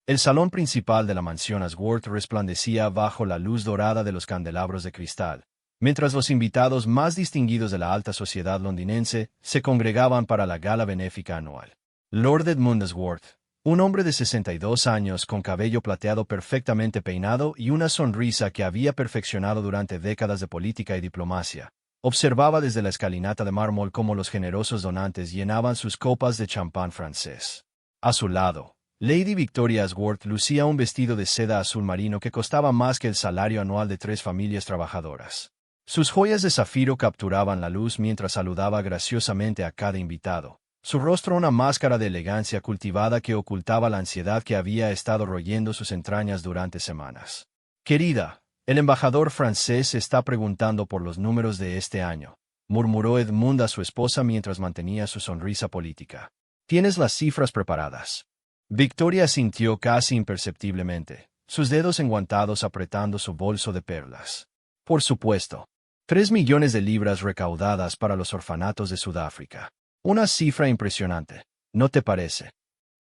El salón principal de la mansión Asworth resplandecía bajo la luz dorada de los candelabros de cristal, mientras los invitados más distinguidos de la alta sociedad londinense se congregaban para la gala benéfica anual. Lord Edmund Asworth, un hombre de 62 años con cabello plateado perfectamente peinado y una sonrisa que había perfeccionado durante décadas de política y diplomacia, observaba desde la escalinata de mármol cómo los generosos donantes llenaban sus copas de champán francés. A su lado, Lady Victoria Asworth lucía un vestido de seda azul marino que costaba más que el salario anual de 3 familias trabajadoras. Sus joyas de zafiro capturaban la luz mientras saludaba graciosamente a cada invitado, su rostro una máscara de elegancia cultivada que ocultaba la ansiedad que había estado royendo sus entrañas durante semanas. «Querida, el embajador francés está preguntando por los números de este año», murmuró Edmund a su esposa mientras mantenía su sonrisa política. «¿Tienes las cifras preparadas?» Victoria asintió casi imperceptiblemente, sus dedos enguantados apretando su bolso de perlas. «Por supuesto. 3 millones de libras recaudadas para los orfanatos de Sudáfrica. Una cifra impresionante, ¿no te parece?»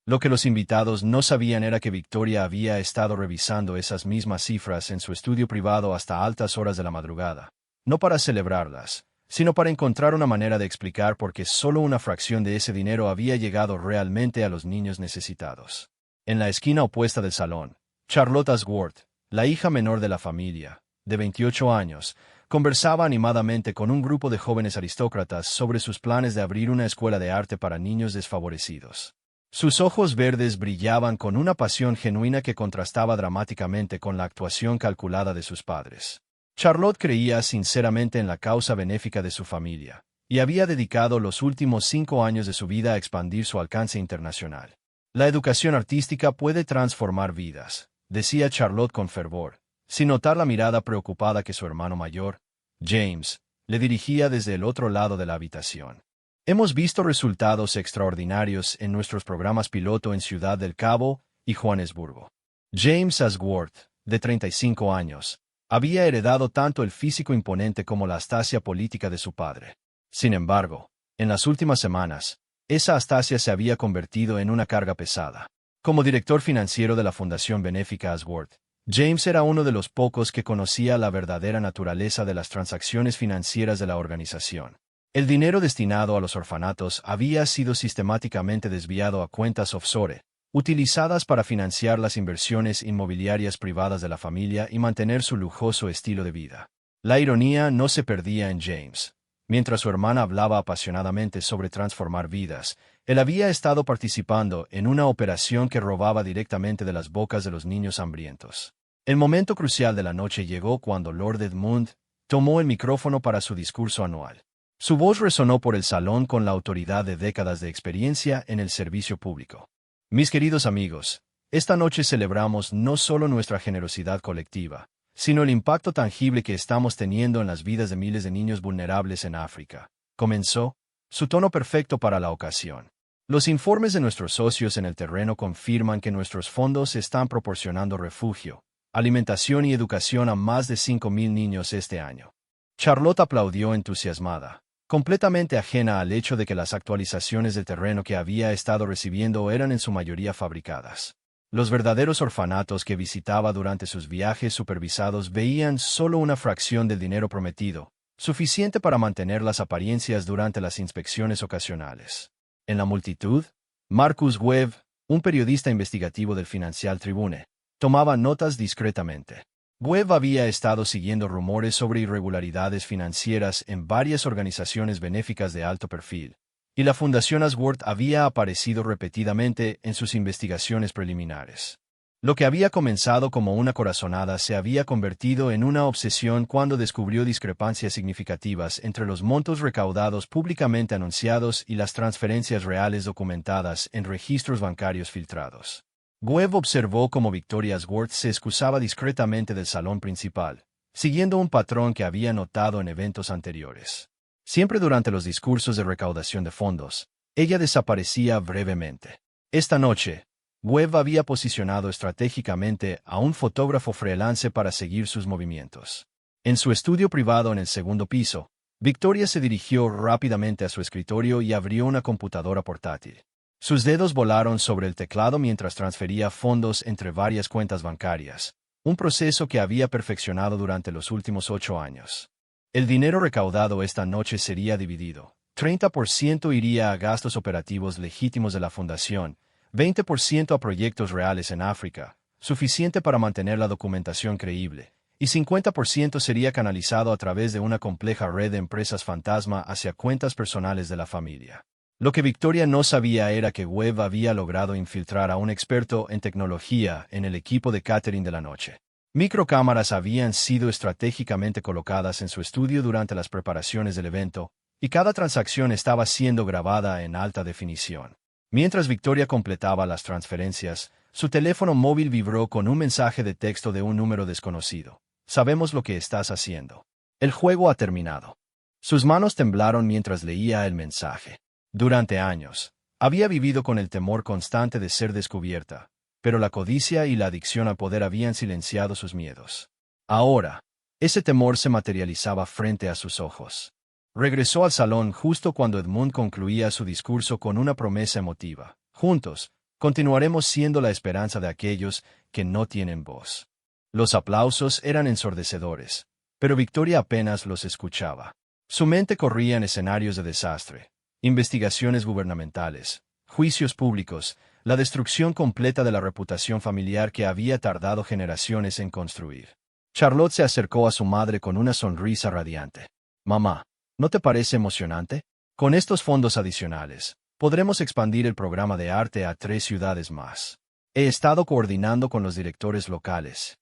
Lo que los invitados no sabían era que Victoria había estado revisando esas mismas cifras en su estudio privado hasta altas horas de la madrugada, no para celebrarlas, sino para encontrar una manera de explicar por qué solo una fracción de ese dinero había llegado realmente a los niños necesitados. En la esquina opuesta del salón, Charlotte Asworth, la hija menor de la familia, de 28 años, conversaba animadamente con un grupo de jóvenes aristócratas sobre sus planes de abrir una escuela de arte para niños desfavorecidos. Sus ojos verdes brillaban con una pasión genuina que contrastaba dramáticamente con la actuación calculada de sus padres. Charlotte creía sinceramente en la causa benéfica de su familia, y había dedicado los últimos 5 años de su vida a expandir su alcance internacional. «La educación artística puede transformar vidas», decía Charlotte con fervor, sin notar la mirada preocupada que su hermano mayor, James, le dirigía desde el otro lado de la habitación. «Hemos visto resultados extraordinarios en nuestros programas piloto en Ciudad del Cabo y Johannesburgo». James Asworth, de 35 años, había heredado tanto el físico imponente como la astucia política de su padre. Sin embargo, en las últimas semanas, esa astucia se había convertido en una carga pesada. Como director financiero de la Fundación Benéfica Asworth, James era uno de los pocos que conocía la verdadera naturaleza de las transacciones financieras de la organización. El dinero destinado a los orfanatos había sido sistemáticamente desviado a cuentas offshore, utilizadas para financiar las inversiones inmobiliarias privadas de la familia y mantener su lujoso estilo de vida. La ironía no se perdía en James. Mientras su hermana hablaba apasionadamente sobre transformar vidas, él había estado participando en una operación que robaba directamente de las bocas de los niños hambrientos. El momento crucial de la noche llegó cuando Lord Edmund tomó el micrófono para su discurso anual. Su voz resonó por el salón con la autoridad de décadas de experiencia en el servicio público. «Mis queridos amigos, esta noche celebramos no solo nuestra generosidad colectiva, sino el impacto tangible que estamos teniendo en las vidas de miles de niños vulnerables en África», comenzó, su tono perfecto para la ocasión. «Los informes de nuestros socios en el terreno confirman que nuestros fondos están proporcionando refugio, alimentación y educación a más de 5,000 niños este año». Charlotte aplaudió entusiasmada, completamente ajena al hecho de que las actualizaciones del terreno que había estado recibiendo eran en su mayoría fabricadas. Los verdaderos orfanatos que visitaba durante sus viajes supervisados veían solo una fracción del dinero prometido, suficiente para mantener las apariencias durante las inspecciones ocasionales. En la multitud, Marcus Webb, un periodista investigativo del Financial Tribune, tomaba notas discretamente. Webb había estado siguiendo rumores sobre irregularidades financieras en varias organizaciones benéficas de alto perfil, y la Fundación Asworth había aparecido repetidamente en sus investigaciones preliminares. Lo que había comenzado como una corazonada se había convertido en una obsesión cuando descubrió discrepancias significativas entre los montos recaudados públicamente anunciados y las transferencias reales documentadas en registros bancarios filtrados. Webb observó cómo Victoria Asworth se excusaba discretamente del salón principal, siguiendo un patrón que había notado en eventos anteriores. Siempre durante los discursos de recaudación de fondos, ella desaparecía brevemente. Esta noche, Webb había posicionado estratégicamente a un fotógrafo freelance para seguir sus movimientos. En su estudio privado en el segundo piso, Victoria se dirigió rápidamente a su escritorio y abrió una computadora portátil. Sus dedos volaron sobre el teclado mientras transfería fondos entre varias cuentas bancarias, un proceso que había perfeccionado durante los últimos 8 años. El dinero recaudado esta noche sería dividido. 30% iría a gastos operativos legítimos de la fundación, 20% a proyectos reales en África, suficiente para mantener la documentación creíble, y 50% sería canalizado a través de una compleja red de empresas fantasma hacia cuentas personales de la familia. Lo que Victoria no sabía era que Webb había logrado infiltrar a un experto en tecnología en el equipo de catering de la noche. Microcámaras habían sido estratégicamente colocadas en su estudio durante las preparaciones del evento, y cada transacción estaba siendo grabada en alta definición. Mientras Victoria completaba las transferencias, su teléfono móvil vibró con un mensaje de texto de un número desconocido. Sabemos lo que estás haciendo. El juego ha terminado. Sus manos temblaron mientras leía el mensaje. Durante años, había vivido con el temor constante de ser descubierta, pero la codicia y la adicción al poder habían silenciado sus miedos. Ahora, ese temor se materializaba frente a sus ojos. Regresó al salón justo cuando Edmund concluía su discurso con una promesa emotiva. Juntos, continuaremos siendo la esperanza de aquellos que no tienen voz. Los aplausos eran ensordecedores, pero Victoria apenas los escuchaba. Su mente corría en escenarios de desastre, investigaciones gubernamentales, juicios públicos, la destrucción completa de la reputación familiar que había tardado generaciones en construir. Charlotte se acercó a su madre con una sonrisa radiante. Mamá, ¿no te parece emocionante? Con estos fondos adicionales, podremos expandir el programa de arte a 3 ciudades más. He estado coordinando con los directores locales.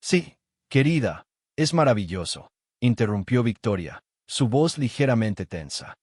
Sí, querida, es maravilloso, interrumpió Victoria, su voz ligeramente tensa.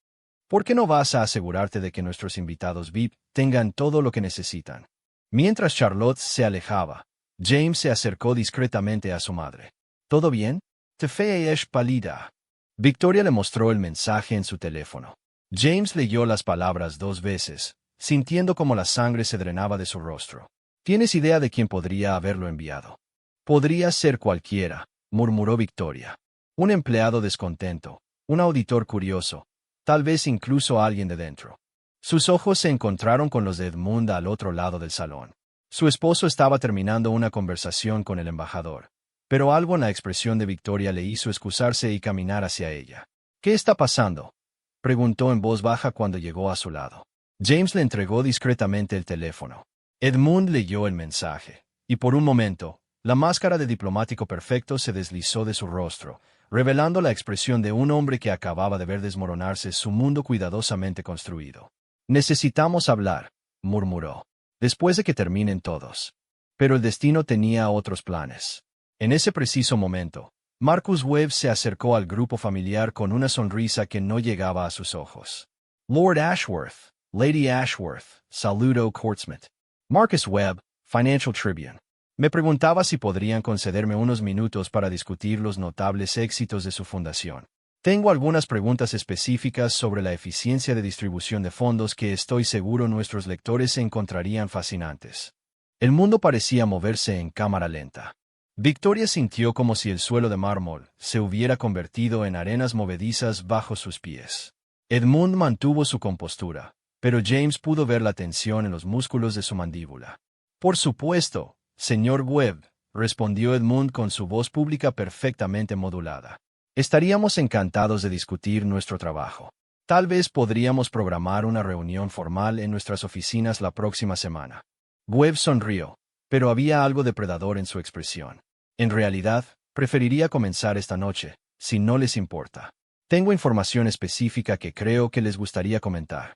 ¿Por qué no vas a asegurarte de que nuestros invitados VIP tengan todo lo que necesitan? Mientras Charlotte se alejaba, James se acercó discretamente a su madre. ¿Todo bien? Te vees pálida. Victoria le mostró el mensaje en su teléfono. James leyó las palabras 2 veces, sintiendo como la sangre se drenaba de su rostro. ¿Tienes idea de quién podría haberlo enviado? Podría ser cualquiera, murmuró Victoria. Un empleado descontento, un auditor curioso, tal vez incluso alguien de dentro. Sus ojos se encontraron con los de Edmund al otro lado del salón. Su esposo estaba terminando una conversación con el embajador, pero algo en la expresión de Victoria le hizo excusarse y caminar hacia ella. ¿Qué está pasando?, preguntó en voz baja cuando llegó a su lado. James le entregó discretamente el teléfono. Edmund leyó el mensaje, y por un momento, la máscara de diplomático perfecto se deslizó de su rostro, revelando la expresión de un hombre que acababa de ver desmoronarse su mundo cuidadosamente construido. Necesitamos hablar, murmuró, después de que terminen todos. Pero el destino tenía otros planes. En ese preciso momento, Marcus Webb se acercó al grupo familiar con una sonrisa que no llegaba a sus ojos. Lord Ashworth, Lady Ashworth, saludo Courtsmith. Marcus Webb, Financial Tribune. Me preguntaba si podrían concederme unos minutos para discutir los notables éxitos de su fundación. Tengo algunas preguntas específicas sobre la eficiencia de distribución de fondos que estoy seguro nuestros lectores encontrarían fascinantes. El mundo parecía moverse en cámara lenta. Victoria sintió como si el suelo de mármol se hubiera convertido en arenas movedizas bajo sus pies. Edmund mantuvo su compostura, pero James pudo ver la tensión en los músculos de su mandíbula. Por supuesto, señor Webb, respondió Edmund con su voz pública perfectamente modulada. Estaríamos encantados de discutir nuestro trabajo. Tal vez podríamos programar una reunión formal en nuestras oficinas la próxima semana. Webb sonrió, pero había algo depredador en su expresión. En realidad, preferiría comenzar esta noche, si no les importa. Tengo información específica que creo que les gustaría comentar.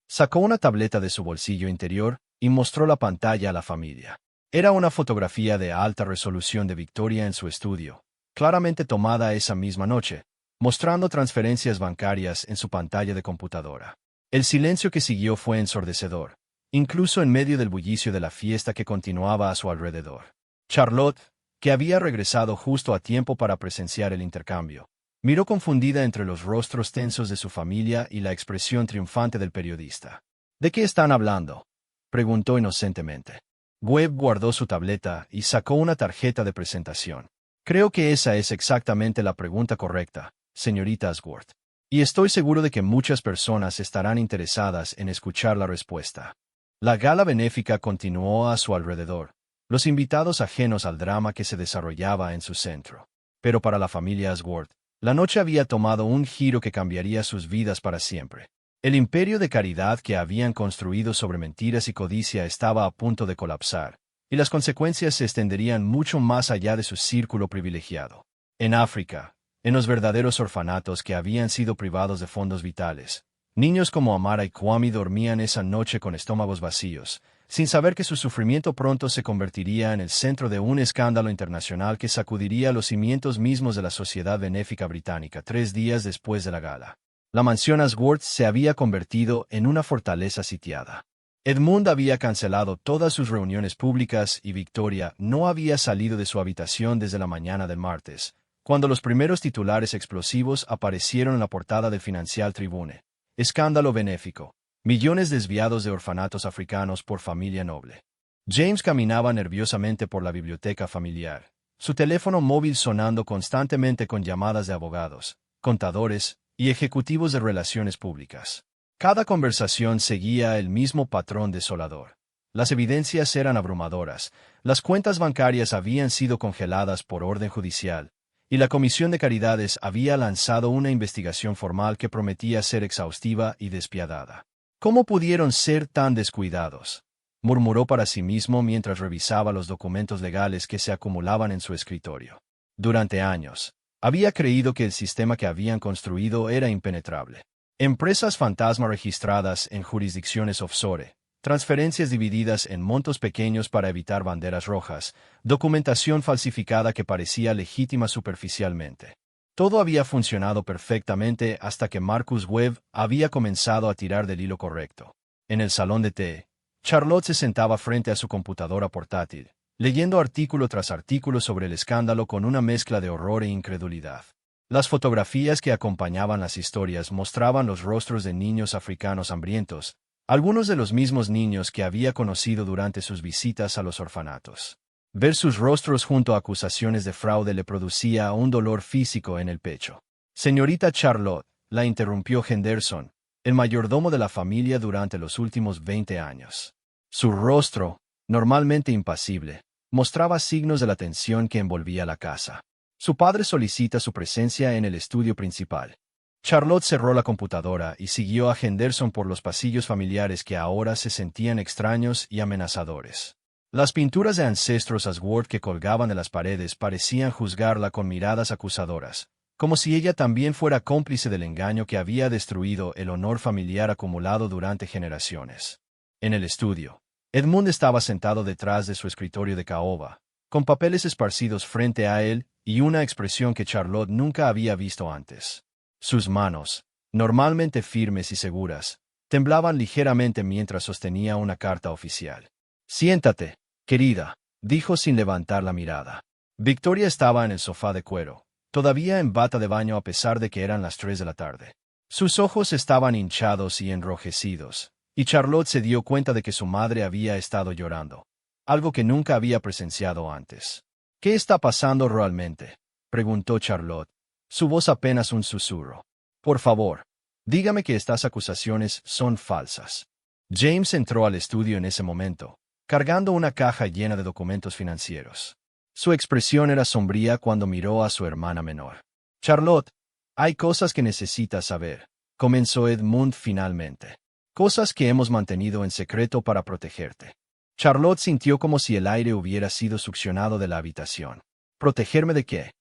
Sacó una tableta de su bolsillo interior y mostró la pantalla a la familia. Era una fotografía de alta resolución de Victoria en su estudio, claramente tomada esa misma noche, mostrando transferencias bancarias en su pantalla de computadora. El silencio que siguió fue ensordecedor, incluso en medio del bullicio de la fiesta que continuaba a su alrededor. Charlotte, que había regresado justo a tiempo para presenciar el intercambio, miró confundida entre los rostros tensos de su familia y la expresión triunfante del periodista. ¿De qué están hablando?, preguntó inocentemente. Webb guardó su tableta y sacó una tarjeta de presentación. Creo que esa es exactamente la pregunta correcta, señorita Ashworth. Y estoy seguro de que muchas personas estarán interesadas en escuchar la respuesta. La gala benéfica continuó a su alrededor, los invitados ajenos al drama que se desarrollaba en su centro. Pero para la familia Asworth, la noche había tomado un giro que cambiaría sus vidas para siempre. El imperio de caridad que habían construido sobre mentiras y codicia estaba a punto de colapsar, y las consecuencias se extenderían mucho más allá de su círculo privilegiado. En África, en los verdaderos orfanatos que habían sido privados de fondos vitales, niños como Amara y Kwame dormían esa noche con estómagos vacíos, sin saber que su sufrimiento pronto se convertiría en el centro de un escándalo internacional que sacudiría los cimientos mismos de la Sociedad Benéfica Británica 3 días después de la gala. La mansión Asworth se había convertido en una fortaleza sitiada. Edmund había cancelado todas sus reuniones públicas y Victoria no había salido de su habitación desde la mañana del martes, cuando los primeros titulares explosivos aparecieron en la portada del Financial Tribune. Escándalo benéfico. Millones desviados de orfanatos africanos por familia noble. James caminaba nerviosamente por la biblioteca familiar, su teléfono móvil sonando constantemente con llamadas de abogados, contadores y ejecutivos de relaciones públicas. Cada conversación seguía el mismo patrón desolador. Las evidencias eran abrumadoras, las cuentas bancarias habían sido congeladas por orden judicial, y la Comisión de Caridades había lanzado una investigación formal que prometía ser exhaustiva y despiadada. ¿Cómo pudieron ser tan descuidados?, murmuró para sí mismo mientras revisaba los documentos legales que se acumulaban en su escritorio. Durante años, había creído que el sistema que habían construido era impenetrable. Empresas fantasma registradas en jurisdicciones offshore, transferencias divididas en montos pequeños para evitar banderas rojas, documentación falsificada que parecía legítima superficialmente. Todo había funcionado perfectamente hasta que Marcus Webb había comenzado a tirar del hilo correcto. En el salón de té, Charlotte se sentaba frente a su computadora portátil, leyendo artículo tras artículo sobre el escándalo con una mezcla de horror e incredulidad. Las fotografías que acompañaban las historias mostraban los rostros de niños africanos hambrientos, algunos de los mismos niños que había conocido durante sus visitas a los orfanatos. Ver sus rostros junto a acusaciones de fraude le producía un dolor físico en el pecho. Señorita Charlotte, la interrumpió Henderson, el mayordomo de la familia durante los últimos 20 años. Su rostro, normalmente impasible, mostraba signos de la tensión que envolvía la casa. Su padre solicita su presencia en el estudio principal. Charlotte cerró la computadora y siguió a Henderson por los pasillos familiares que ahora se sentían extraños y amenazadores. Las pinturas de ancestros Asworth que colgaban de las paredes parecían juzgarla con miradas acusadoras, como si ella también fuera cómplice del engaño que había destruido el honor familiar acumulado durante generaciones. En el estudio, Edmund estaba sentado detrás de su escritorio de caoba, con papeles esparcidos frente a él y una expresión que Charlotte nunca había visto antes. Sus manos, normalmente firmes y seguras, temblaban ligeramente mientras sostenía una carta oficial. «Siéntate, querida», dijo sin levantar la mirada. Victoria estaba en el sofá de cuero, todavía en bata de baño a pesar de que eran las 3 de la tarde. Sus ojos estaban hinchados y enrojecidos, y Charlotte se dio cuenta de que su madre había estado llorando, algo que nunca había presenciado antes. «¿Qué está pasando realmente?», preguntó Charlotte, su voz apenas un susurro. «Por favor, dígame que estas acusaciones son falsas». James entró al estudio en ese momento, cargando una caja llena de documentos financieros. Su expresión era sombría cuando miró a su hermana menor. «Charlotte, hay cosas que necesitas saber», comenzó Edmund finalmente. «Cosas que hemos mantenido en secreto para protegerte». Charlotte sintió como si el aire hubiera sido succionado de la habitación. ¿Protegerme de qué?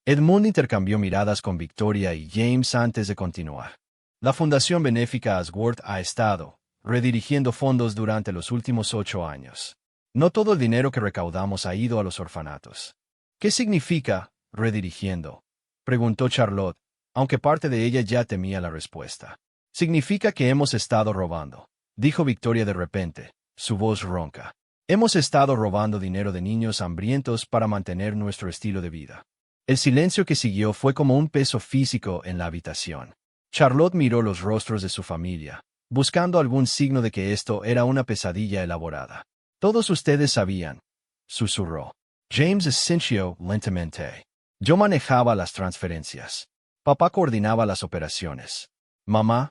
Edmund intercambió miradas con Victoria y James antes de continuar. La Fundación Benéfica Asworth ha estado redirigiendo fondos durante los últimos 8 años. No todo el dinero que recaudamos ha ido a los orfanatos. ¿Qué significa redirigiendo?, preguntó Charlotte, aunque parte de ella ya temía la respuesta. «Significa que hemos estado robando», dijo Victoria de repente, su voz ronca. «Hemos estado robando dinero de niños hambrientos para mantener nuestro estilo de vida». El silencio que siguió fue como un peso físico en la habitación. Charlotte miró los rostros de su familia, buscando algún signo de que esto era una pesadilla elaborada. «Todos ustedes sabían», susurró. James asintió lentamente. «Yo manejaba las transferencias. Papá coordinaba las operaciones. Mamá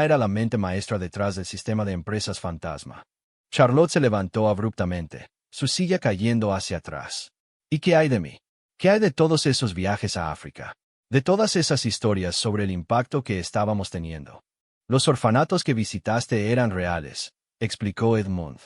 era la mente maestra detrás del sistema de empresas fantasma. Charlotte se levantó abruptamente, su silla cayendo hacia atrás. ¿Y qué hay de mí? ¿Qué hay de todos esos viajes a África? De todas esas historias sobre el impacto que estábamos teniendo. Los orfanatos que visitaste eran reales, explicó Edmund.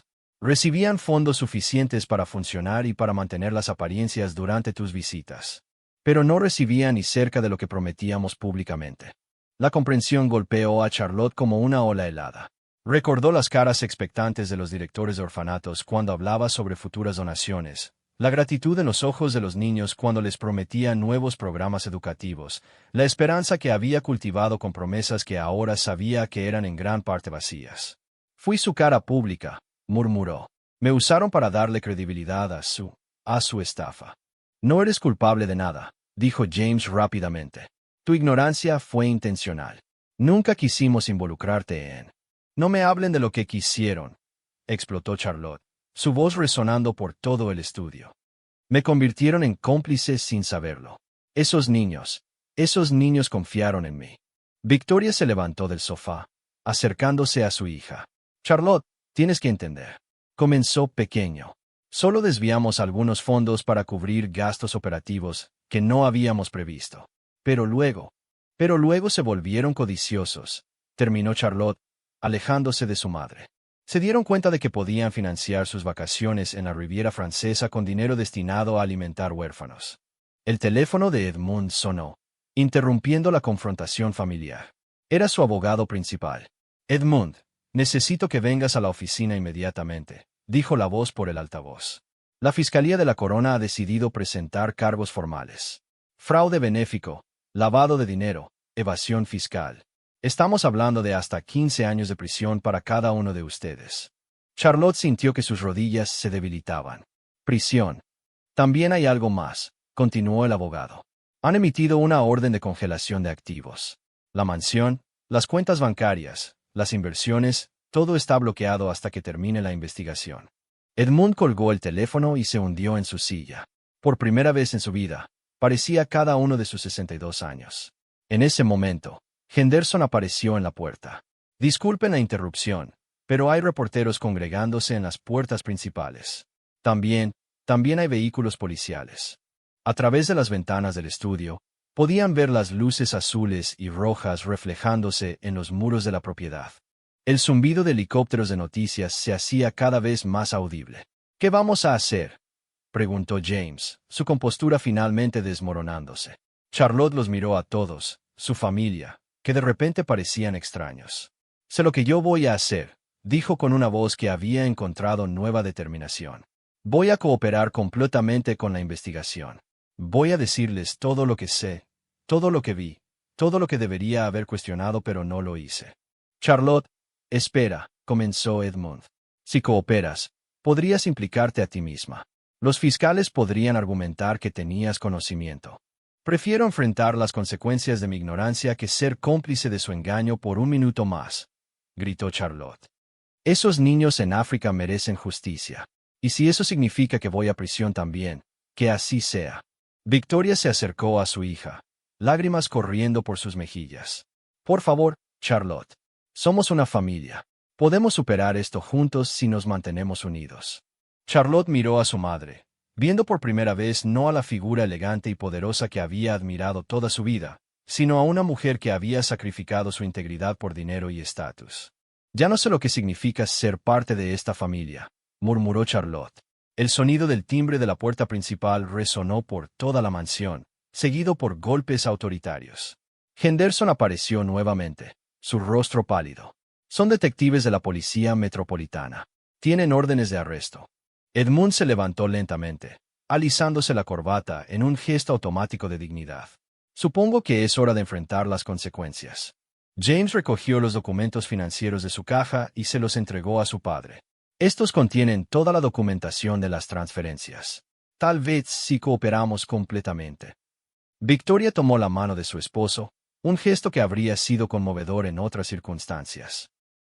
Recibían fondos suficientes para funcionar y para mantener las apariencias durante tus visitas. Pero no recibían ni cerca de lo que prometíamos públicamente. La comprensión golpeó a Charlotte como una ola helada. Recordó las caras expectantes de los directores de orfanatos cuando hablaba sobre futuras donaciones, la gratitud en los ojos de los niños cuando les prometía nuevos programas educativos, la esperanza que había cultivado con promesas que ahora sabía que eran en gran parte vacías. Fui su cara pública, murmuró. Me usaron para darle credibilidad a su estafa. No eres culpable de nada, dijo James rápidamente. Tu ignorancia fue intencional. Nunca quisimos involucrarte en... No me hablen de lo que quisieron, explotó Charlotte, su voz resonando por todo el estudio. Me convirtieron en cómplices sin saberlo. Esos niños confiaron en mí. Victoria se levantó del sofá, acercándose a su hija. Charlotte, tienes que entender. Comenzó pequeño. Solo desviamos algunos fondos para cubrir gastos operativos que no habíamos previsto. Pero luego se volvieron codiciosos, terminó Charlotte, alejándose de su madre. Se dieron cuenta de que podían financiar sus vacaciones en la Riviera Francesa con dinero destinado a alimentar huérfanos. El teléfono de Edmund sonó, interrumpiendo la confrontación familiar. Era su abogado principal. Edmund, necesito que vengas a la oficina inmediatamente, dijo la voz por el altavoz. La Fiscalía de la Corona ha decidido presentar cargos formales. Fraude benéfico, lavado de dinero, evasión fiscal. Estamos hablando de hasta 15 años de prisión para cada uno de ustedes. Charlotte sintió que sus rodillas se debilitaban. Prisión. También hay algo más, continuó el abogado. Han emitido una orden de congelación de activos. La mansión, las cuentas bancarias, las inversiones, todo está bloqueado hasta que termine la investigación. Edmund colgó el teléfono y se hundió en su silla. Por primera vez en su vida, parecía cada uno de sus 62 años. En ese momento, Henderson apareció en la puerta. Disculpen la interrupción, pero hay reporteros congregándose en las puertas principales. También hay vehículos policiales. A través de las ventanas del estudio, podían ver las luces azules y rojas reflejándose en los muros de la propiedad. El zumbido de helicópteros de noticias se hacía cada vez más audible. ¿Qué vamos a hacer?, preguntó James, su compostura finalmente desmoronándose. Charlotte los miró a todos, su familia, que de repente parecían extraños. Sé lo que yo voy a hacer, dijo con una voz que había encontrado nueva determinación. Voy a cooperar completamente con la investigación. Voy a decirles todo lo que sé, todo lo que vi, todo lo que debería haber cuestionado pero no lo hice. Charlotte, espera, comenzó Edmund. Si cooperas, podrías implicarte a ti misma. Los fiscales podrían argumentar que tenías conocimiento. Prefiero enfrentar las consecuencias de mi ignorancia que ser cómplice de su engaño por un minuto más, gritó Charlotte. Esos niños en África merecen justicia. Y si eso significa que voy a prisión también, que así sea. Victoria se acercó a su hija, lágrimas corriendo por sus mejillas. Por favor, Charlotte. Somos una familia. Podemos superar esto juntos si nos mantenemos unidos. Charlotte miró a su madre, viendo por primera vez no a la figura elegante y poderosa que había admirado toda su vida, sino a una mujer que había sacrificado su integridad por dinero y estatus. Ya no sé lo que significa ser parte de esta familia, murmuró Charlotte. El sonido del timbre de la puerta principal resonó por toda la mansión, seguido por golpes autoritarios. Henderson apareció nuevamente, su rostro pálido. Son detectives de la Policía Metropolitana. Tienen órdenes de arresto. Edmund se levantó lentamente, alisándose la corbata en un gesto automático de dignidad. Supongo que es hora de enfrentar las consecuencias. James recogió los documentos financieros de su caja y se los entregó a su padre. Estos contienen toda la documentación de las transferencias. Tal vez si cooperamos completamente. Victoria tomó la mano de su esposo, un gesto que habría sido conmovedor en otras circunstancias.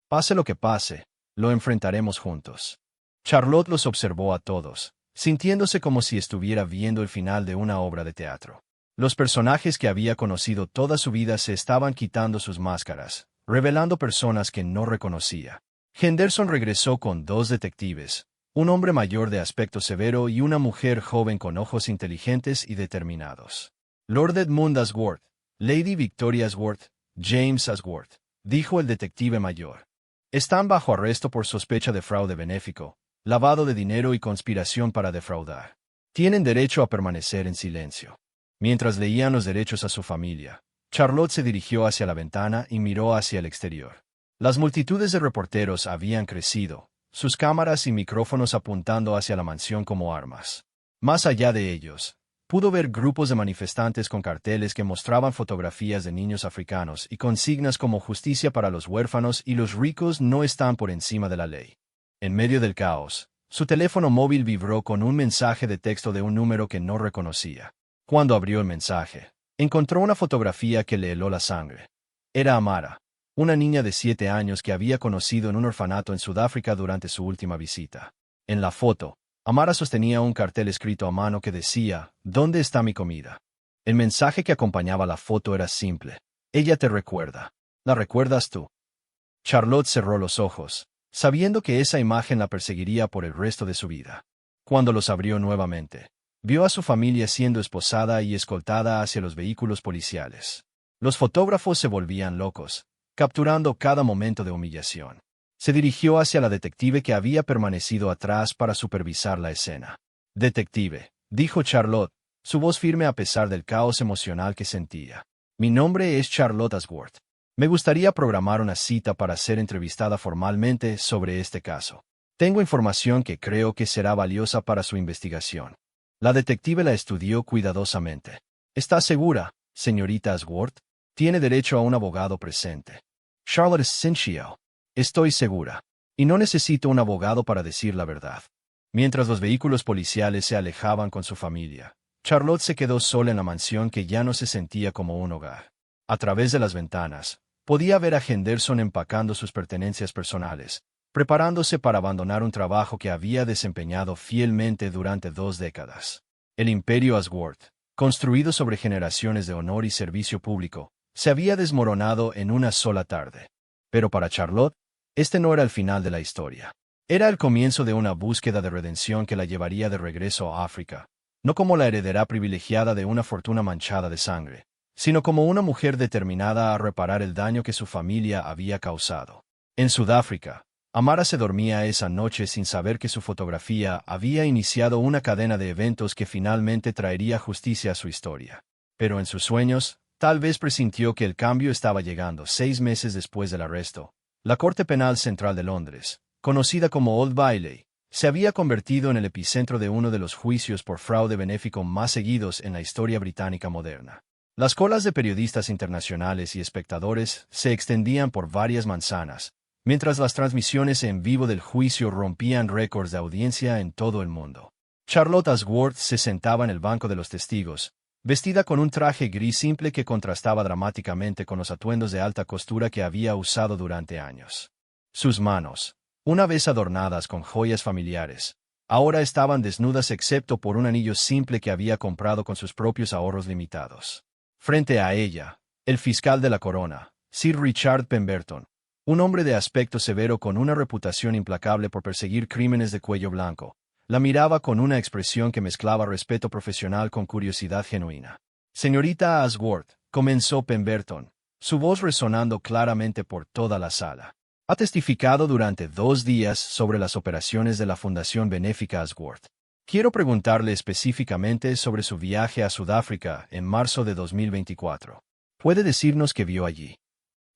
Pase lo que pase, lo enfrentaremos juntos. Charlotte los observó a todos, sintiéndose como si estuviera viendo el final de una obra de teatro. Los personajes que había conocido toda su vida se estaban quitando sus máscaras, revelando personas que no reconocía. Henderson regresó con dos detectives, un hombre mayor de aspecto severo y una mujer joven con ojos inteligentes y determinados. Lord Edmund Asworth, Lady Victoria Asworth, James Asworth, dijo el detective mayor. Están bajo arresto por sospecha de fraude benéfico, lavado de dinero y conspiración para defraudar. Tienen derecho a permanecer en silencio. Mientras leían los derechos a su familia, Charlotte se dirigió hacia la ventana y miró hacia el exterior. Las multitudes de reporteros habían crecido, sus cámaras y micrófonos apuntando hacia la mansión como armas. Más allá de ellos, pudo ver grupos de manifestantes con carteles que mostraban fotografías de niños africanos y consignas como justicia para los huérfanos y los ricos no están por encima de la ley. En medio del caos, su teléfono móvil vibró con un mensaje de texto de un número que no reconocía. Cuando abrió el mensaje, encontró una fotografía que le heló la sangre. Era Amara, una niña de 7 años que había conocido en un orfanato en Sudáfrica durante su última visita. En la foto, Amara sostenía un cartel escrito a mano que decía, ¿Dónde está mi comida? El mensaje que acompañaba la foto era simple. Ella te recuerda. ¿La recuerdas tú? Charlotte cerró los ojos, sabiendo que esa imagen la perseguiría por el resto de su vida. Cuando los abrió nuevamente, vio a su familia siendo esposada y escoltada hacia los vehículos policiales. Los fotógrafos se volvían locos, capturando cada momento de humillación. Se dirigió hacia la detective que había permanecido atrás para supervisar la escena. «Detective», dijo Charlotte, su voz firme a pesar del caos emocional que sentía. «Mi nombre es Charlotte Asworth. Me gustaría programar una cita para ser entrevistada formalmente sobre este caso. Tengo información que creo que será valiosa para su investigación». La detective la estudió cuidadosamente. «¿Está segura, señorita Asworth? Tiene derecho a un abogado presente». «Charlotte Cinchio. Estoy segura. Y no necesito un abogado para decir la verdad». Mientras los vehículos policiales se alejaban con su familia, Charlotte se quedó sola en la mansión que ya no se sentía como un hogar. A través de las ventanas, podía ver a Henderson empacando sus pertenencias personales, preparándose para abandonar un trabajo que había desempeñado fielmente durante 2 décadas. El imperio Asworth, construido sobre generaciones de honor y servicio público, se había desmoronado en una sola tarde. Pero para Charlotte, este no era el final de la historia. Era el comienzo de una búsqueda de redención que la llevaría de regreso a África, no como la heredera privilegiada de una fortuna manchada de sangre, sino como una mujer determinada a reparar el daño que su familia había causado. En Sudáfrica, Amara se dormía esa noche sin saber que su fotografía había iniciado una cadena de eventos que finalmente traería justicia a su historia. Pero en sus sueños, tal vez presintió que el cambio estaba llegando 6 meses después del arresto. La Corte Penal Central de Londres, conocida como Old Bailey, se había convertido en el epicentro de uno de los juicios por fraude benéfico más seguidos en la historia británica moderna. Las colas de periodistas internacionales y espectadores se extendían por varias manzanas, mientras las transmisiones en vivo del juicio rompían récords de audiencia en todo el mundo. Charlotte Asworth se sentaba en el banco de los testigos, vestida con un traje gris simple que contrastaba dramáticamente con los atuendos de alta costura que había usado durante años. Sus manos, una vez adornadas con joyas familiares, ahora estaban desnudas excepto por un anillo simple que había comprado con sus propios ahorros limitados. Frente a ella, el fiscal de la corona, Sir Richard Pemberton, un hombre de aspecto severo con una reputación implacable por perseguir crímenes de cuello blanco, la miraba con una expresión que mezclaba respeto profesional con curiosidad genuina. «Señorita Asworth», comenzó Pemberton, su voz resonando claramente por toda la sala. «Ha testificado durante 2 días sobre las operaciones de la Fundación Benéfica Asworth. Quiero preguntarle específicamente sobre su viaje a Sudáfrica en marzo de 2024. ¿Puede decirnos qué vio allí?»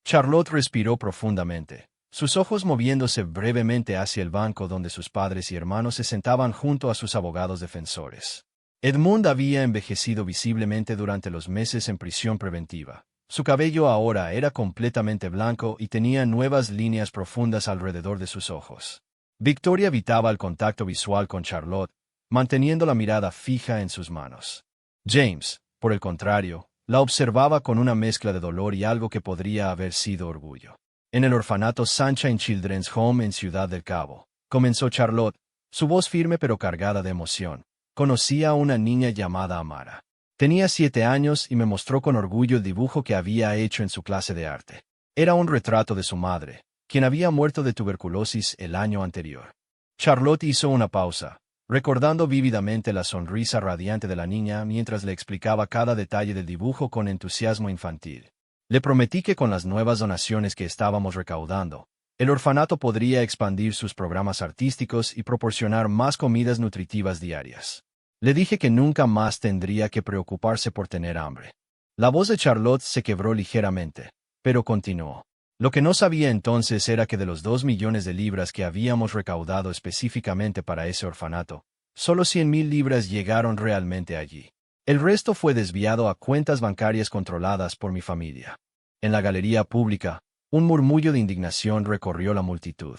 Charlotte respiró profundamente, sus ojos moviéndose brevemente hacia el banco donde sus padres y hermanos se sentaban junto a sus abogados defensores. Edmund había envejecido visiblemente durante los meses en prisión preventiva. Su cabello ahora era completamente blanco y tenía nuevas líneas profundas alrededor de sus ojos. Victoria evitaba el contacto visual con Charlotte, manteniendo la mirada fija en sus manos. James, por el contrario, la observaba con una mezcla de dolor y algo que podría haber sido orgullo. «En el orfanato Sunshine Children's Home en Ciudad del Cabo», comenzó Charlotte, su voz firme pero cargada de emoción. «Conocí a una niña llamada Amara. Tenía 7 años y me mostró con orgullo el dibujo que había hecho en su clase de arte. Era un retrato de su madre, quien había muerto de tuberculosis el año anterior. Charlotte hizo una pausa, recordando vívidamente la sonrisa radiante de la niña mientras le explicaba cada detalle del dibujo con entusiasmo infantil. Le prometí que con las nuevas donaciones que estábamos recaudando, el orfanato podría expandir sus programas artísticos y proporcionar más comidas nutritivas diarias. Le dije que nunca más tendría que preocuparse por tener hambre. La voz de Charlotte se quebró ligeramente, pero continuó. Lo que no sabía entonces era que de los 2 millones de libras que habíamos recaudado específicamente para ese orfanato, solo 100,000 libras llegaron realmente allí. El resto fue desviado a cuentas bancarias controladas por mi familia. En la galería pública, un murmullo de indignación recorrió la multitud.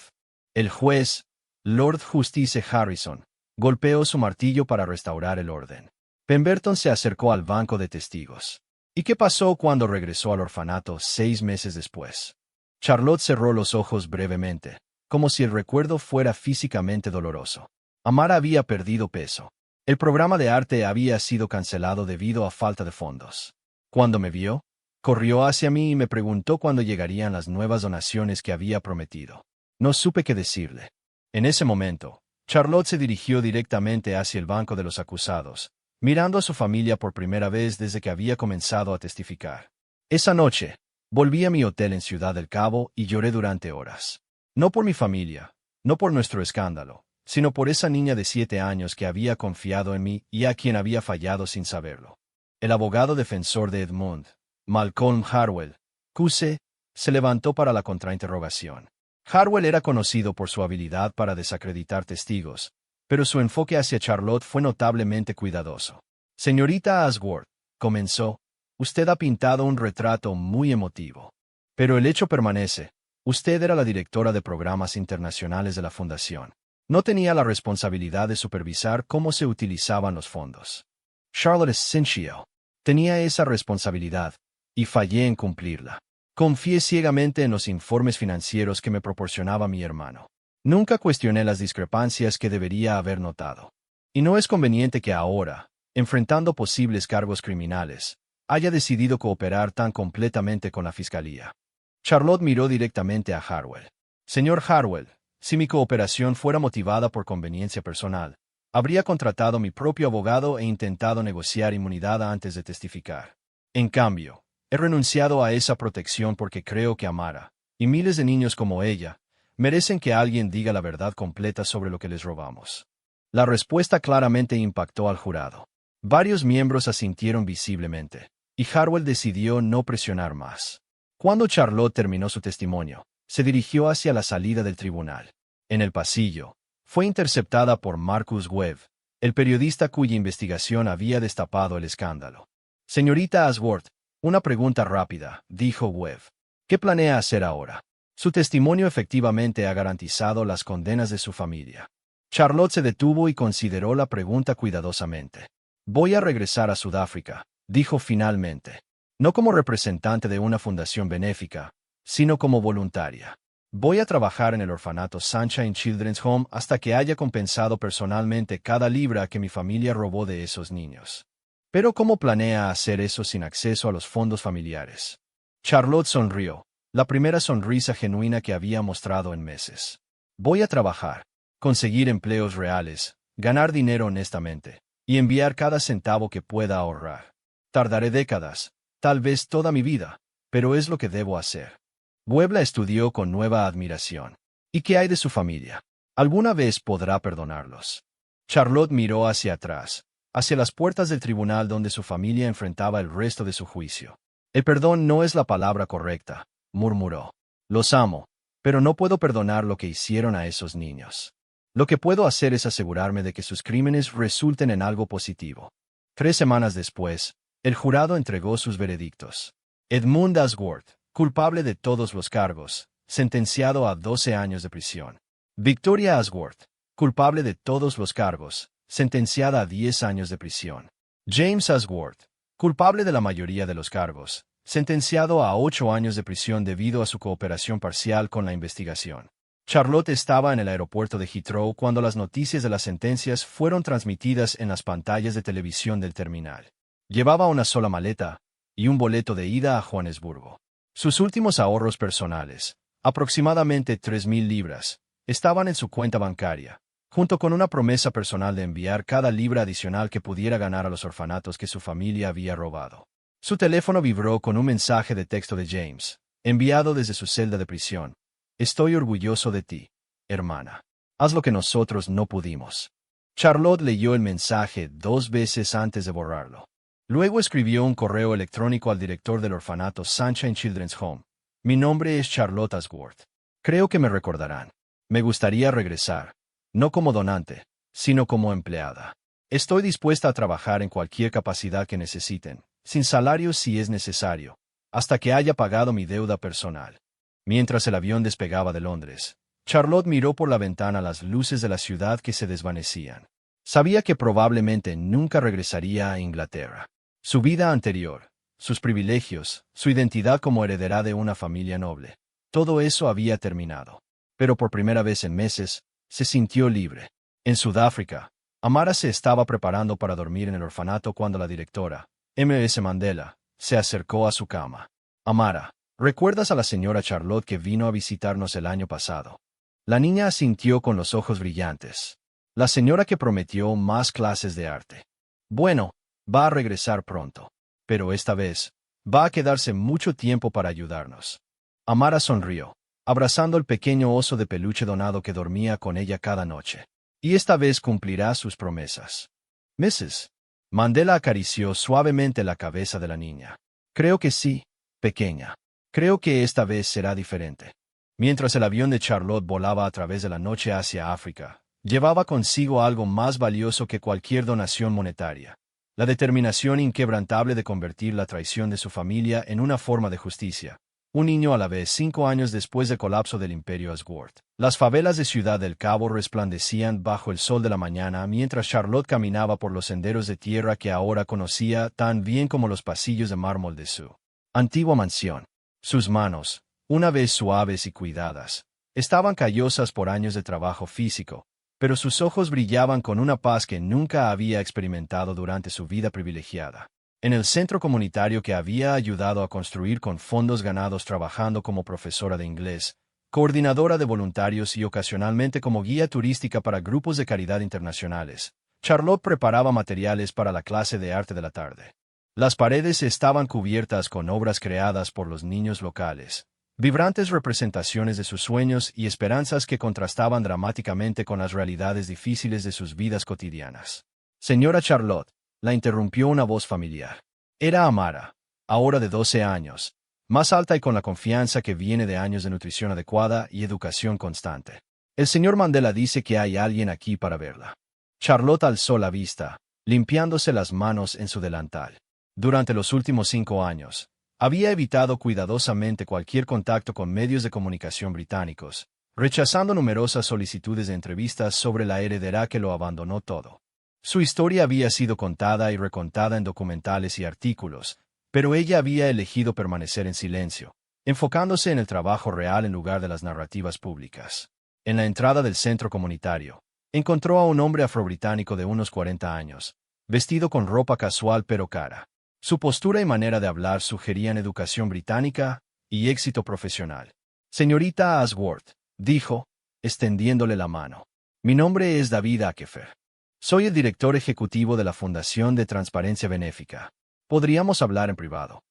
El juez, Lord Justice Harrison, golpeó su martillo para restaurar el orden. Pemberton se acercó al banco de testigos. ¿Y qué pasó cuando regresó al orfanato 6 meses después? Charlotte cerró los ojos brevemente, como si el recuerdo fuera físicamente doloroso. Amara había perdido peso. El programa de arte había sido cancelado debido a falta de fondos. Cuando me vio, corrió hacia mí y me preguntó cuándo llegarían las nuevas donaciones que había prometido. No supe qué decirle. En ese momento, Charlotte se dirigió directamente hacia el banco de los acusados, mirando a su familia por primera vez desde que había comenzado a testificar. Esa noche, volví a mi hotel en Ciudad del Cabo y lloré durante horas. No por mi familia, no por nuestro escándalo, sino por esa niña de 7 años que había confiado en mí y a quien había fallado sin saberlo. El abogado defensor de Edmund, Malcolm Harwell, QC, se levantó para la contrainterrogación. Harwell era conocido por su habilidad para desacreditar testigos, pero su enfoque hacia Charlotte fue notablemente cuidadoso. Señorita Ashworth, comenzó, usted ha pintado un retrato muy emotivo. Pero el hecho permanece, usted era la directora de programas internacionales de la Fundación. No tenía la responsabilidad de supervisar cómo se utilizaban los fondos. Charlotte Cinchio tenía esa responsabilidad, y fallé en cumplirla. Confié ciegamente en los informes financieros que me proporcionaba mi hermano. Nunca cuestioné las discrepancias que debería haber notado. Y no es conveniente que ahora, enfrentando posibles cargos criminales, haya decidido cooperar tan completamente con la fiscalía. Charlotte miró directamente a Harwell. Señor Harwell, si mi cooperación fuera motivada por conveniencia personal, habría contratado mi propio abogado e intentado negociar inmunidad antes de testificar. En cambio, he renunciado a esa protección porque creo que Amara, y miles de niños como ella, merecen que alguien diga la verdad completa sobre lo que les robamos. La respuesta claramente impactó al jurado. Varios miembros asintieron visiblemente, y Harwell decidió no presionar más. Cuando Charlotte terminó su testimonio, se dirigió hacia la salida del tribunal. En el pasillo, fue interceptada por Marcus Webb, el periodista cuya investigación había destapado el escándalo. Señorita Ashworth, una pregunta rápida, dijo Webb. ¿Qué planea hacer ahora? Su testimonio efectivamente ha garantizado las condenas de su familia. Charlotte se detuvo y consideró la pregunta cuidadosamente. Voy a regresar a Sudáfrica, dijo finalmente. No como representante de una fundación benéfica, sino como voluntaria. Voy a trabajar en el orfanato Sunshine Children's Home hasta que haya compensado personalmente cada libra que mi familia robó de esos niños. Pero ¿cómo planea hacer eso sin acceso a los fondos familiares? Charlotte sonrió, la primera sonrisa genuina que había mostrado en meses. Voy a trabajar, conseguir empleos reales, ganar dinero honestamente, y enviar cada centavo que pueda ahorrar. Tardaré décadas, tal vez toda mi vida, pero es lo que debo hacer. Webb la estudió con nueva admiración. ¿Y qué hay de su familia? ¿Alguna vez podrá perdonarlos? Charlotte miró hacia atrás, hacia las puertas del tribunal donde su familia enfrentaba el resto de su juicio. El perdón no es la palabra correcta, murmuró. Los amo, pero no puedo perdonar lo que hicieron a esos niños. Lo que puedo hacer es asegurarme de que sus crímenes resulten en algo positivo. 3 semanas después, el jurado entregó sus veredictos. Edmund Ashworth, culpable de todos los cargos, sentenciado a 12 años de prisión. Victoria Ashworth, culpable de todos los cargos, sentenciada a 10 años de prisión. James Ashworth, culpable de la mayoría de los cargos, sentenciado a 8 años de prisión debido a su cooperación parcial con la investigación. Charlotte estaba en el aeropuerto de Heathrow cuando las noticias de las sentencias fueron transmitidas en las pantallas de televisión del terminal. Llevaba una sola maleta y un boleto de ida a Johannesburgo. Sus últimos ahorros personales, Aproximadamente 3,000 libras estaban en su cuenta bancaria, junto con una promesa personal de enviar cada libra adicional que pudiera ganar a los orfanatos que su familia había robado. Su teléfono vibró con un mensaje de texto de James, enviado desde su celda de prisión. Estoy orgulloso de ti, hermana. Haz lo que nosotros no pudimos. Charlotte leyó el mensaje 2 veces antes de borrarlo. Luego escribió un correo electrónico al director del orfanato Sunshine Children's Home. Mi nombre es Charlotte Asworth. Creo que me recordarán. Me gustaría regresar, no como donante, sino como empleada. Estoy dispuesta a trabajar en cualquier capacidad que necesiten, sin salario si es necesario, hasta que haya pagado mi deuda personal. Mientras el avión despegaba de Londres, Charlotte miró por la ventana las luces de la ciudad que se desvanecían. Sabía que probablemente nunca regresaría a Inglaterra. Su vida anterior, sus privilegios, su identidad como heredera de una familia noble, todo eso había terminado. Pero por primera vez en meses, se sintió libre. En Sudáfrica, Amara se estaba preparando para dormir en el orfanato cuando la directora, M.S. Mandela, se acercó a su cama. Amara, ¿recuerdas a la señora Charlotte que vino a visitarnos el año pasado? La niña asintió con los ojos brillantes. La señora que prometió más clases de arte. Bueno, va a regresar pronto. Pero esta vez, va a quedarse mucho tiempo para ayudarnos. Amara sonrió, abrazando el pequeño oso de peluche donado que dormía con ella cada noche. Y esta vez cumplirá sus promesas. Mrs. Mandela acarició suavemente la cabeza de la niña. Creo que sí, pequeña. Creo que esta vez será diferente. Mientras el avión de Charlotte volaba a través de la noche hacia África, llevaba consigo algo más valioso que cualquier donación monetaria: la determinación inquebrantable de convertir la traición de su familia en una forma de justicia. Un niño a la vez. 5 años después del colapso del Imperio Asworth, las favelas de Ciudad del Cabo resplandecían bajo el sol de la mañana mientras Charlotte caminaba por los senderos de tierra que ahora conocía tan bien como los pasillos de mármol de su antigua mansión. Sus manos, una vez suaves y cuidadas, estaban callosas por años de trabajo físico, pero sus ojos brillaban con una paz que nunca había experimentado durante su vida privilegiada. En el centro comunitario que había ayudado a construir con fondos ganados trabajando como profesora de inglés, coordinadora de voluntarios y ocasionalmente como guía turística para grupos de caridad internacionales, Charlotte preparaba materiales para la clase de arte de la tarde. Las paredes estaban cubiertas con obras creadas por los niños locales, vibrantes representaciones de sus sueños y esperanzas que contrastaban dramáticamente con las realidades difíciles de sus vidas cotidianas. Señora Charlotte, la interrumpió una voz familiar. Era Amara, ahora de 12 años, más alta y con la confianza que viene de años de nutrición adecuada y educación constante. El señor Mandela dice que hay alguien aquí para verla. Charlotte alzó la vista, limpiándose las manos en su delantal. Durante los últimos 5 años, había evitado cuidadosamente cualquier contacto con medios de comunicación británicos, rechazando numerosas solicitudes de entrevistas sobre la heredera que lo abandonó todo. Su historia había sido contada y recontada en documentales y artículos, pero ella había elegido permanecer en silencio, enfocándose en el trabajo real en lugar de las narrativas públicas. En la entrada del centro comunitario, encontró a un hombre afrobritánico de unos 40 años, vestido con ropa casual pero cara. Su postura y manera de hablar sugerían educación británica y éxito profesional. Señorita Asworth, dijo, extendiéndole la mano. Mi nombre es David Akefer. Soy el director ejecutivo de la Fundación de Transparencia Benéfica. Podríamos hablar en privado.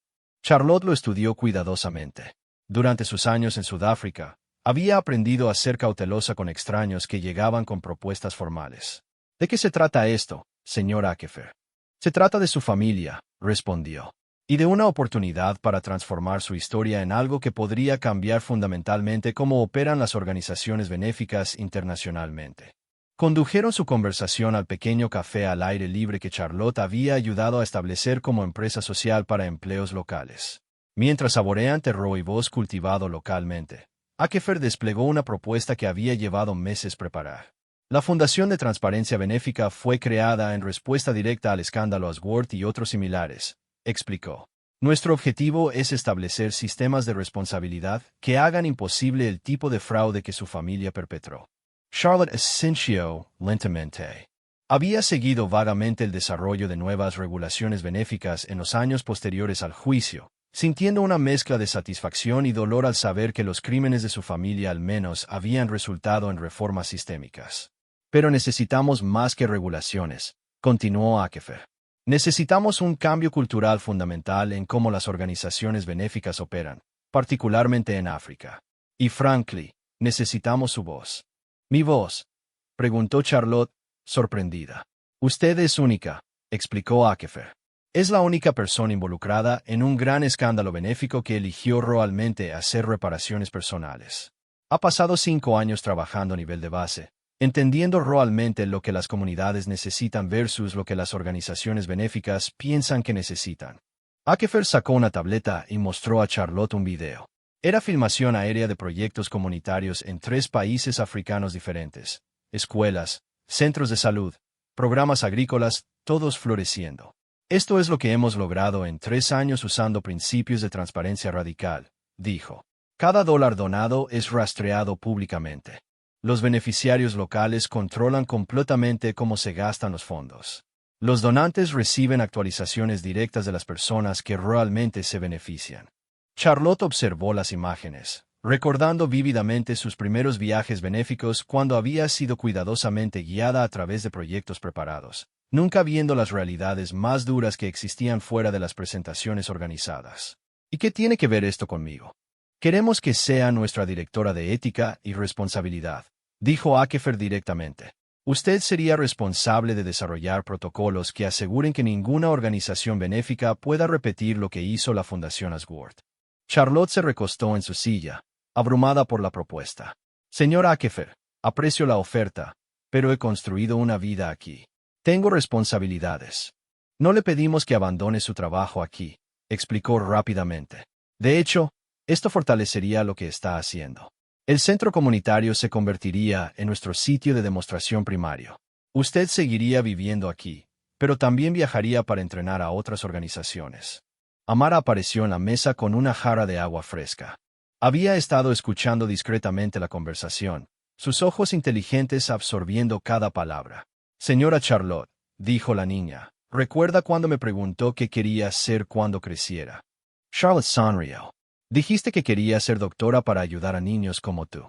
Charlotte lo estudió cuidadosamente. Durante sus años en Sudáfrica, había aprendido a ser cautelosa con extraños que llegaban con propuestas formales. ¿De qué se trata esto, señora Akefer? Se trata de su familia, respondió, y de una oportunidad para transformar su historia en algo que podría cambiar fundamentalmente cómo operan las organizaciones benéficas internacionalmente. Condujeron su conversación al pequeño café al aire libre que Charlotte había ayudado a establecer como empresa social para empleos locales. Mientras saborean terror y voz cultivado localmente, Akefer desplegó una propuesta que había llevado meses preparar. La Fundación de Transparencia Benéfica fue creada en respuesta directa al escándalo Asworth y otros similares, explicó. Nuestro objetivo es establecer sistemas de responsabilidad que hagan imposible el tipo de fraude que su familia perpetró. Charlotte asintió lentamente. Había seguido vagamente el desarrollo de nuevas regulaciones benéficas en los años posteriores al juicio, sintiendo una mezcla de satisfacción y dolor al saber que los crímenes de su familia al menos habían resultado en reformas sistémicas. Pero necesitamos más que regulaciones, continuó Akefer. Necesitamos un cambio cultural fundamental en cómo las organizaciones benéficas operan, particularmente en África. Y frankly, necesitamos su voz. ¿Mi voz?, preguntó Charlotte, sorprendida. Usted es única, explicó Akefer. Es la única persona involucrada en un gran escándalo benéfico que eligió realmente hacer reparaciones personales. Ha pasado 5 años trabajando a nivel de base, entendiendo realmente lo que las comunidades necesitan versus lo que las organizaciones benéficas piensan que necesitan. Akefer sacó una tableta y mostró a Charlotte un video. Era filmación aérea de proyectos comunitarios en 3 países africanos diferentes, escuelas, centros de salud, programas agrícolas, todos floreciendo. Esto es lo que hemos logrado en 3 años usando principios de transparencia radical, dijo. Cada dólar donado es rastreado públicamente. Los beneficiarios locales controlan completamente cómo se gastan los fondos. Los donantes reciben actualizaciones directas de las personas que realmente se benefician. Charlotte observó las imágenes, recordando vívidamente sus primeros viajes benéficos cuando había sido cuidadosamente guiada a través de proyectos preparados, nunca viendo las realidades más duras que existían fuera de las presentaciones organizadas. ¿Y qué tiene que ver esto conmigo? Queremos que sea nuestra directora de ética y responsabilidad, dijo Akefer directamente. Usted sería responsable de desarrollar protocolos que aseguren que ninguna organización benéfica pueda repetir lo que hizo la Fundación Asgard. Charlotte se recostó en su silla, abrumada por la propuesta. Señor Akefer, aprecio la oferta, pero he construido una vida aquí. Tengo responsabilidades. No le pedimos que abandone su trabajo aquí, explicó rápidamente. De hecho, esto fortalecería lo que está haciendo. El centro comunitario se convertiría en nuestro sitio de demostración primario. Usted seguiría viviendo aquí, pero también viajaría para entrenar a otras organizaciones. Amara apareció en la mesa con una jarra de agua fresca. Había estado escuchando discretamente la conversación, sus ojos inteligentes absorbiendo cada palabra. Señora Charlotte, dijo la niña, ¿recuerda cuando me preguntó qué quería ser cuando creciera? Charlotte sonrió. Dijiste que quería ser doctora para ayudar a niños como tú.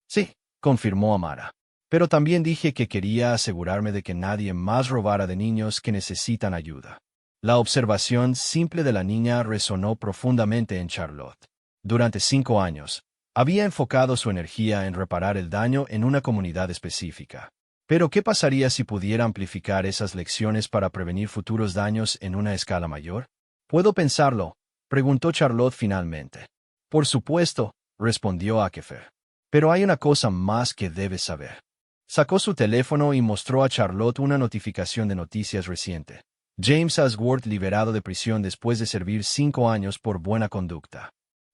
Sí, confirmó Amara. Pero también dije que quería asegurarme de que nadie más robara de niños que necesitan ayuda. La observación simple de la niña resonó profundamente en Charlotte. Durante 5 años, había enfocado su energía en reparar el daño en una comunidad específica. Pero ¿qué pasaría si pudiera amplificar esas lecciones para prevenir futuros daños en una escala mayor? ¿Puedo pensarlo?, preguntó Charlotte finalmente. Por supuesto, respondió Akefer. Pero hay una cosa más que debes saber. Sacó su teléfono y mostró a Charlotte una notificación de noticias reciente. James Asgard liberado de prisión después de servir 5 años por buena conducta.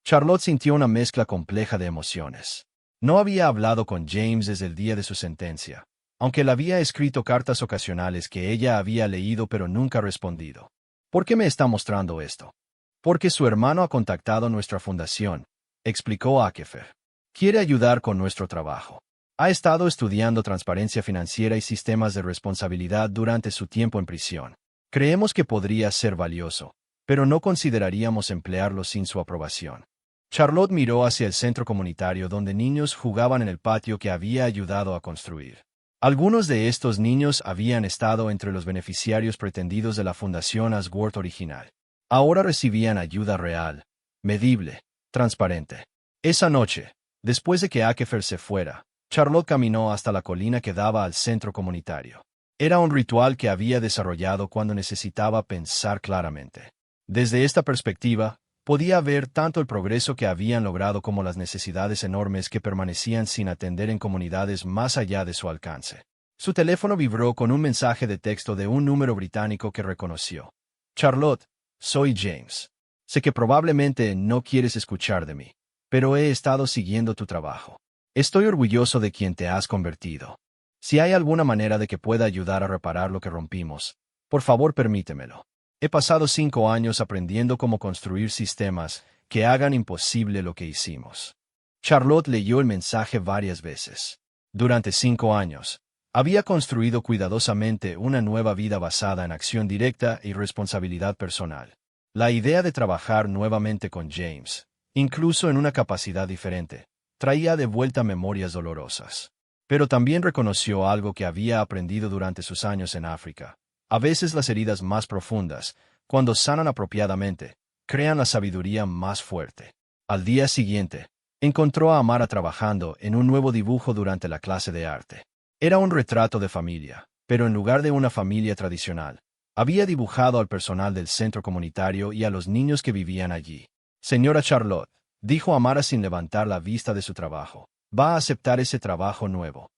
Charlotte sintió una mezcla compleja de emociones. No había hablado con James desde el día de su sentencia, aunque le había escrito cartas ocasionales que ella había leído pero nunca respondido. ¿Por qué me está mostrando esto? Porque su hermano ha contactado nuestra fundación, explicó Akefer. Quiere ayudar con nuestro trabajo. Ha estado estudiando transparencia financiera y sistemas de responsabilidad durante su tiempo en prisión. Creemos que podría ser valioso, pero no consideraríamos emplearlo sin su aprobación. Charlotte miró hacia el centro comunitario donde niños jugaban en el patio que había ayudado a construir. Algunos de estos niños habían estado entre los beneficiarios pretendidos de la Fundación Asgard original. Ahora recibían ayuda real, medible, transparente. Esa noche, después de que Akefer se fuera, Charlotte caminó hasta la colina que daba al centro comunitario. Era un ritual que había desarrollado cuando necesitaba pensar claramente. Desde esta perspectiva, podía ver tanto el progreso que habían logrado como las necesidades enormes que permanecían sin atender en comunidades más allá de su alcance. Su teléfono vibró con un mensaje de texto de un número británico que reconoció. Charlotte, soy James. Sé que probablemente no quieres escuchar de mí, pero he estado siguiendo tu trabajo. Estoy orgulloso de quien te has convertido. Si hay alguna manera de que pueda ayudar a reparar lo que rompimos, por favor permítemelo. He pasado 5 años aprendiendo cómo construir sistemas que hagan imposible lo que hicimos. Charlotte leyó el mensaje varias veces. Durante 5 años, había construido cuidadosamente una nueva vida basada en acción directa y responsabilidad personal. La idea de trabajar nuevamente con James, incluso en una capacidad diferente, traía de vuelta memorias dolorosas. Pero también reconoció algo que había aprendido durante sus años en África. A veces las heridas más profundas, cuando sanan apropiadamente, crean la sabiduría más fuerte. Al día siguiente, encontró a Amara trabajando en un nuevo dibujo durante la clase de arte. Era un retrato de familia, pero en lugar de una familia tradicional, había dibujado al personal del centro comunitario y a los niños que vivían allí. Señora Charlotte, dijo Amara sin levantar la vista de su trabajo, ¿va a aceptar ese trabajo nuevo?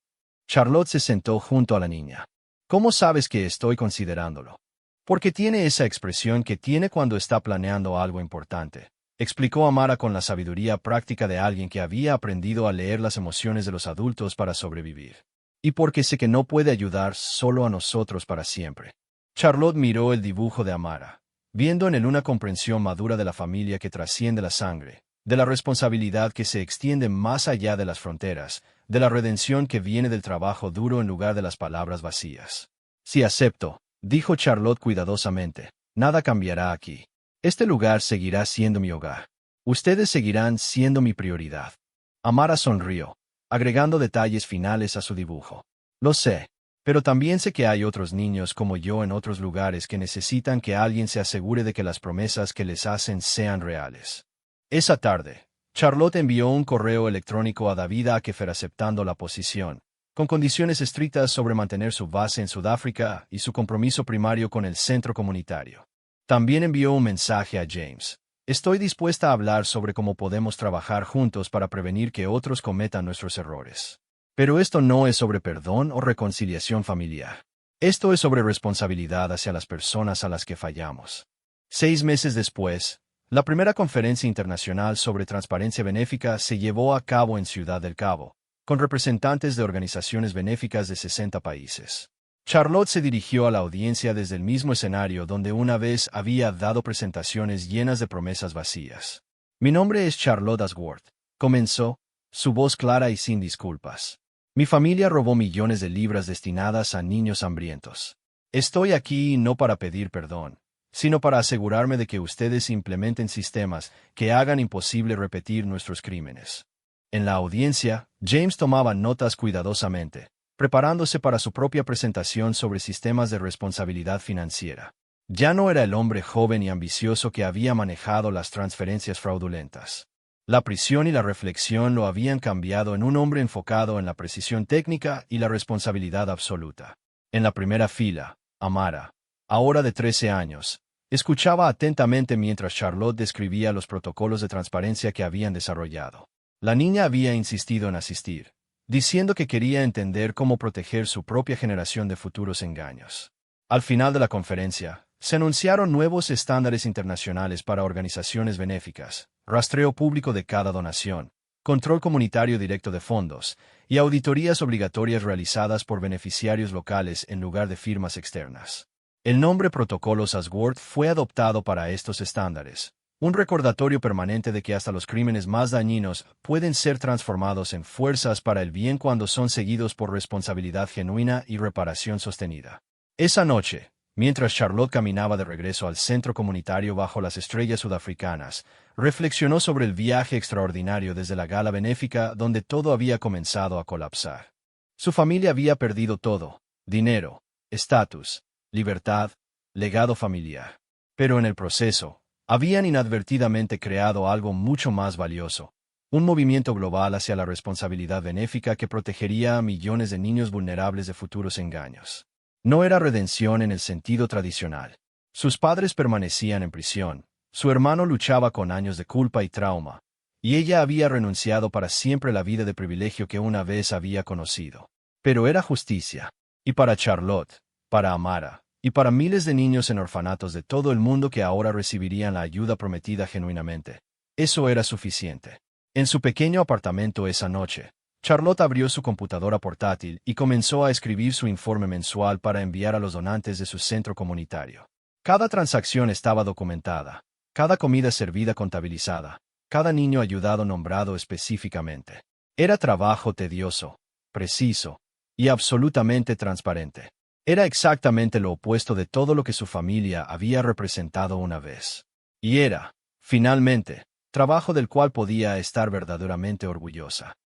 Charlotte se sentó junto a la niña. ¿Cómo sabes que estoy considerándolo? Porque tiene esa expresión que tiene cuando está planeando algo importante, explicó Amara con la sabiduría práctica de alguien que había aprendido a leer las emociones de los adultos para sobrevivir. Y porque sé que no puede ayudar solo a nosotros para siempre. Charlotte miró el dibujo de Amara, viendo en él una comprensión madura de la familia que trasciende la sangre, de la responsabilidad que se extiende más allá de las fronteras, de la redención que viene del trabajo duro en lugar de las palabras vacías. Sí acepto, dijo Charlotte cuidadosamente, nada cambiará aquí. Este lugar seguirá siendo mi hogar. Ustedes seguirán siendo mi prioridad. Amara sonrió, agregando detalles finales a su dibujo. Lo sé, pero también sé que hay otros niños como yo en otros lugares que necesitan que alguien se asegure de que las promesas que les hacen sean reales. Esa tarde, Charlotte envió un correo electrónico a David Akefer aceptando la posición, con condiciones estrictas sobre mantener su base en Sudáfrica y su compromiso primario con el centro comunitario. También envió un mensaje a James. Estoy dispuesta a hablar sobre cómo podemos trabajar juntos para prevenir que otros cometan nuestros errores. Pero esto no es sobre perdón o reconciliación familiar. Esto es sobre responsabilidad hacia las personas a las que fallamos. 6 meses después, la primera conferencia internacional sobre transparencia benéfica se llevó a cabo en Ciudad del Cabo, con representantes de organizaciones benéficas de 60 países. Charlotte se dirigió a la audiencia desde el mismo escenario donde una vez había dado presentaciones llenas de promesas vacías. Mi nombre es Charlotte Asworth, comenzó, su voz clara y sin disculpas. Mi familia robó millones de libras destinadas a niños hambrientos. Estoy aquí no para pedir perdón, sino para asegurarme de que ustedes implementen sistemas que hagan imposible repetir nuestros crímenes. En la audiencia, James tomaba notas cuidadosamente, preparándose para su propia presentación sobre sistemas de responsabilidad financiera. Ya no era el hombre joven y ambicioso que había manejado las transferencias fraudulentas. La prisión y la reflexión lo habían cambiado en un hombre enfocado en la precisión técnica y la responsabilidad absoluta. En la primera fila, Amara, ahora de 13 años, escuchaba atentamente mientras Charlotte describía los protocolos de transparencia que habían desarrollado. La niña había insistido en asistir, diciendo que quería entender cómo proteger su propia generación de futuros engaños. Al final de la conferencia, se anunciaron nuevos estándares internacionales para organizaciones benéficas, rastreo público de cada donación, control comunitario directo de fondos y auditorías obligatorias realizadas por beneficiarios locales en lugar de firmas externas. El nombre Protocolos Asworth fue adoptado para estos estándares, un recordatorio permanente de que hasta los crímenes más dañinos pueden ser transformados en fuerzas para el bien cuando son seguidos por responsabilidad genuina y reparación sostenida. Esa noche, mientras Charlotte caminaba de regreso al centro comunitario bajo las estrellas sudafricanas, reflexionó sobre el viaje extraordinario desde la gala benéfica donde todo había comenzado a colapsar. Su familia había perdido todo: dinero, estatus, libertad, legado familiar. Pero en el proceso, habían inadvertidamente creado algo mucho más valioso: un movimiento global hacia la responsabilidad benéfica que protegería a millones de niños vulnerables de futuros engaños. No era redención en el sentido tradicional. Sus padres permanecían en prisión, su hermano luchaba con años de culpa y trauma, y ella había renunciado para siempre a la vida de privilegio que una vez había conocido. Pero era justicia. Y para Charlotte, para Amara, y para miles de niños en orfanatos de todo el mundo que ahora recibirían la ayuda prometida genuinamente, eso era suficiente. En su pequeño apartamento esa noche, Charlotte abrió su computadora portátil y comenzó a escribir su informe mensual para enviar a los donantes de su centro comunitario. Cada transacción estaba documentada, cada comida servida contabilizada, cada niño ayudado nombrado específicamente. Era trabajo tedioso, preciso y absolutamente transparente. Era exactamente lo opuesto de todo lo que su familia había representado una vez. Y era, finalmente, trabajo del cual podía estar verdaderamente orgullosa.